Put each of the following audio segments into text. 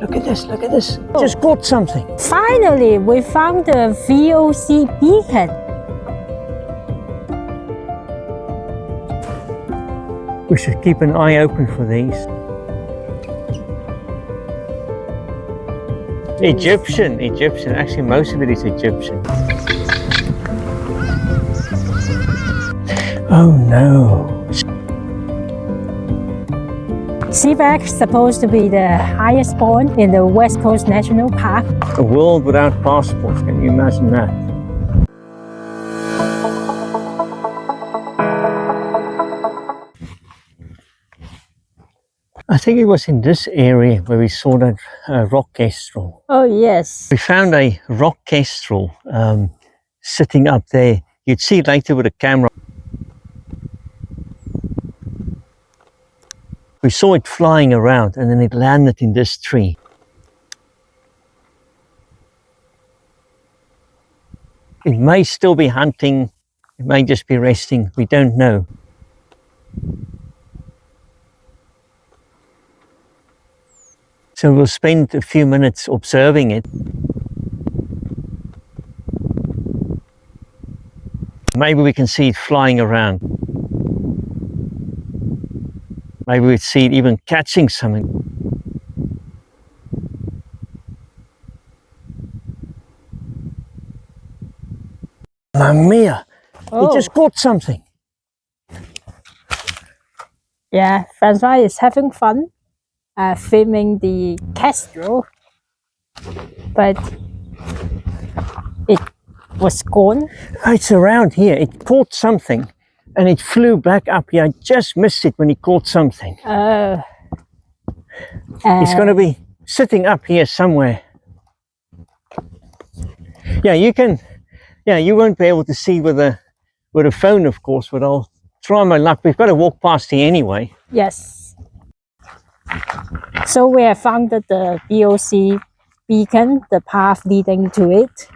Look at this, look at this. Just caught something. Finally, we found the VOC beacon. We should keep an eye open for these. Egyptian. Actually, most of it is Egyptian. Oh no. Seabird is supposed to be the highest point in the West Coast National Park. A world without passports, can you imagine that? I think it was in this area where we saw that rock kestrel. Oh yes. We found a rock kestrel sitting up there. You'd see it later with a camera. We saw it flying around and then it landed in this tree. It may still be hunting, it may just be resting, we don't know. So we'll spend a few minutes observing it. Maybe we can see it flying around. Maybe we'd see it even catching something. Mamma mia! He just caught something. Yeah, Francois is having fun filming the kestrel, but it was gone. It's around here. It caught something and it flew back up here. I just missed it when he caught something. It's going to be sitting up here somewhere. Yeah, you can. Yeah, you won't be able to see with a phone, of course, but I'll try my luck. We've got to walk past here anyway. Yes. So we have found that the VOC beacon, the path leading to it.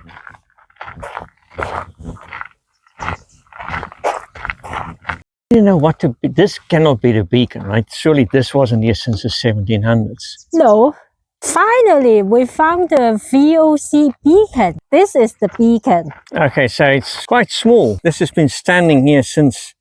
You know what to be, this cannot be the beacon, right? Surely this wasn't here since the 1700s. No. Finally, we found the VOC beacon. This is the beacon. Okay, so it's quite small. This has been standing here since,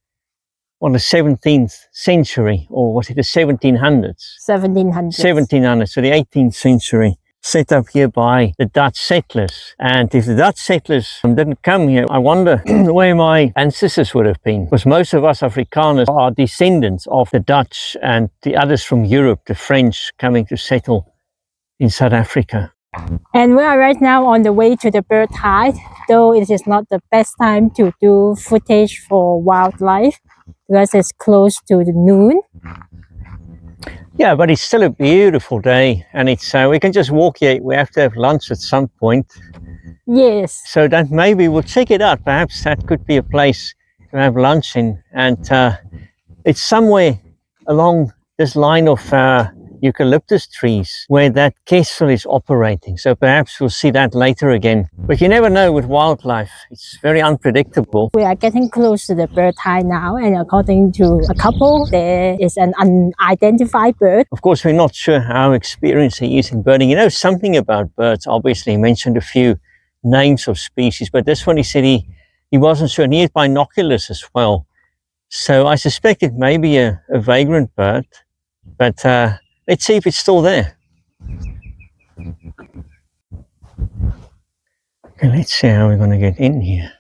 well, the 17th century, or was it the 1700s? 1700s. 1700s, so the 18th century. Set up here by the Dutch settlers. And if the Dutch settlers didn't come here, I wonder where my ancestors would have been. Because most of us Afrikaners are descendants of the Dutch and the others from Europe, the French coming to settle in South Africa. And we are right now on the way to the bird hide, though it is not the best time to do footage for wildlife because it's close to the noon. Yeah, but it's still a beautiful day, and it's we can just walk here. We have to have lunch at some point. Yes. So that maybe we'll check it out. Perhaps that could be a place to have lunch in, and it's somewhere along this line of eucalyptus trees where that kestrel is operating. So perhaps we'll see that later again. But you never know with wildlife. It's very unpredictable. We are getting close to the bird hide now, and according to a couple, there is an unidentified bird. Of course, we're not sure how experienced he is in birding. He knows something about birds. Obviously, he mentioned a few names of species, but this one he said he wasn't sure. And he had binoculars as well. So I suspect it may be a vagrant bird, but let's see if it's still there. Okay, let's see how we're going to get in here.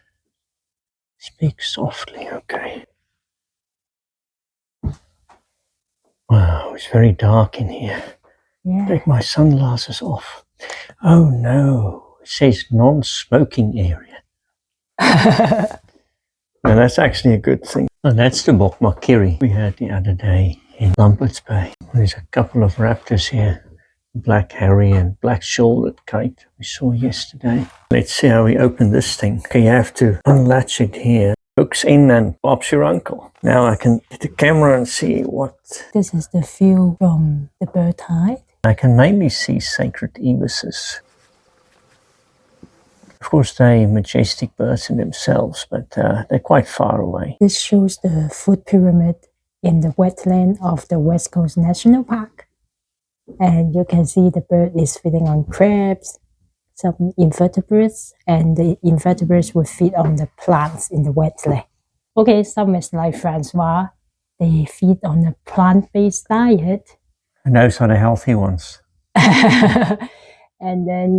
Speak softly, okay. Wow, it's very dark in here. Yeah. Take my sunglasses off. Oh no, it says non-smoking area. Now that's actually a good thing. And that's the bokmakiri we had the other day in Lambert's Bay. There's a couple of raptors here, black harry and black shouldered kite we saw yesterday. Let's see how we open this thing. Okay, you have to unlatch it here. Hooks in and Bob's your uncle. Now I can get the camera and see what... This is the view from the bird hide. I can mainly see sacred ibises. Of course, they're majestic birds in themselves, but they're quite far away. This shows the food pyramid in the wetland of the West Coast National Park. And you can see the bird is feeding on crabs, some invertebrates, and the invertebrates will feed on the plants in the wetland. Okay, some is like Francois. They feed on a plant-based diet. And those are the healthy ones. And then,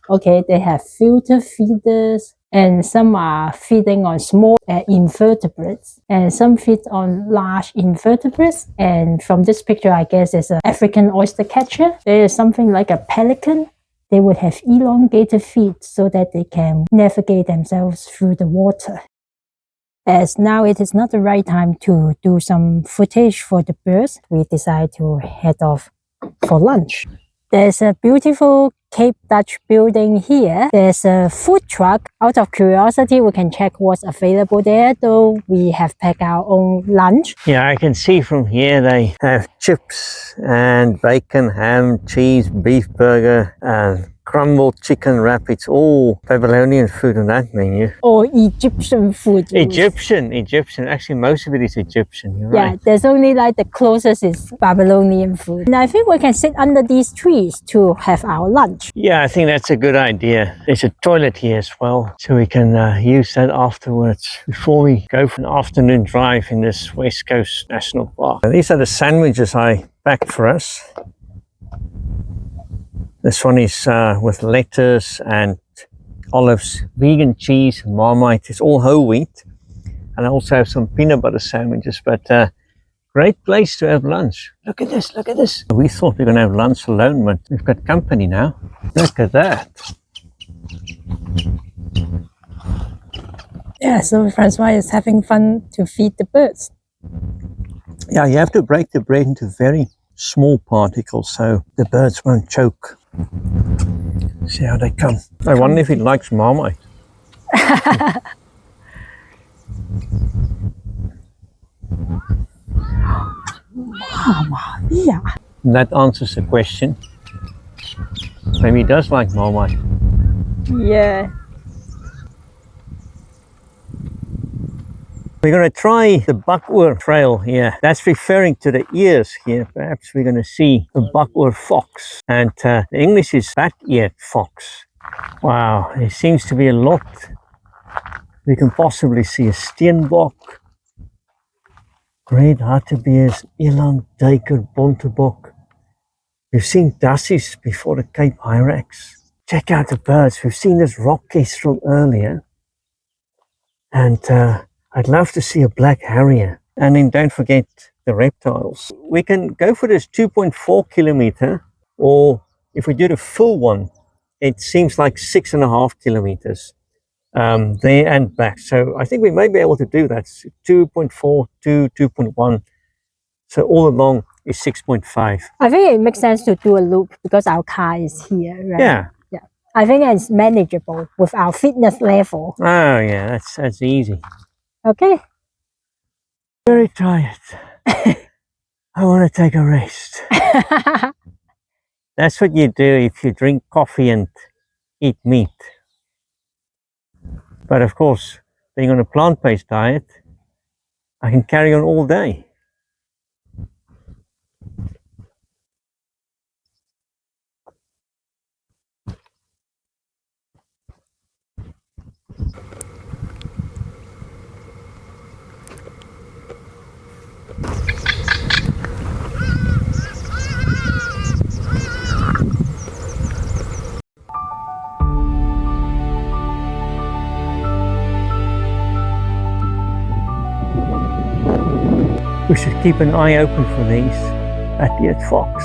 okay, they have filter feeders, and some are feeding on small invertebrates, and some feed on large invertebrates. And from this picture, I guess it's an African oyster catcher. There is something like a pelican. They would have elongated feet so that they can navigate themselves through the water. As now it is not the right time to do some footage for the birds, we decide to head off for lunch. There's a beautiful Cape Dutch building here. There's a food truck. Out of curiosity, we can check what's available there, though we have packed our own lunch. Yeah, I can see from here they have chips and bacon, ham, cheese, beef burger, and crumbled chicken wrap. It's all Babylonian food on that menu. Or Egyptian food. Egyptian. Actually, most of it is Egyptian. You're yeah, right. There's only like the closest is Babylonian food. And I think we can sit under these trees to have our lunch. Yeah, I think that's a good idea. There's a toilet here as well, so we can use that afterwards before we go for an afternoon drive in this West Coast National Park. And these are the sandwiches I packed for us. This one is with lettuce and olives, vegan cheese, Marmite. It's all whole wheat. And I also have some peanut butter sandwiches, but great place to have lunch. Look at this, look at this. We thought we were going to have lunch alone, but we've got company now. Look at that. Yeah, so Francois is having fun to feed the birds. Yeah, you have to break the bread into very small particles so the birds won't choke. See how they come. I wonder if it likes Marmite. Yeah. That answers the question. Maybe he does like Marmite. Yeah. We're going to try the buckwort trail here. That's referring to the ears here. Perhaps we're going to see the buckwort fox. And the English is bat-eared fox. Wow, there seems to be a lot. We can possibly see a steenbok, great hartebeest, eland, duiker, bontebok. We've seen dassies before the Cape hyrax. Check out the birds. We've seen this rock kestrel earlier. And I'd love to see a black harrier. And then don't forget the reptiles. We can go for this 2.4 kilometer, or if we do the full one, it seems like 6.5 kilometers there and back. So I think we may be able to do that. 2.4 to 2.1. So all along is 6.5. I think it makes sense to do a loop because our car is here, right? Yeah. Yeah. I think it's manageable with our fitness level. Oh yeah, that's easy. Okay. Very tired. I want to take a rest. That's what you do if you drink coffee and eat meat. But of course, being on a plant-based diet, I can carry on all day. We should keep an eye open for these bat-eared fox.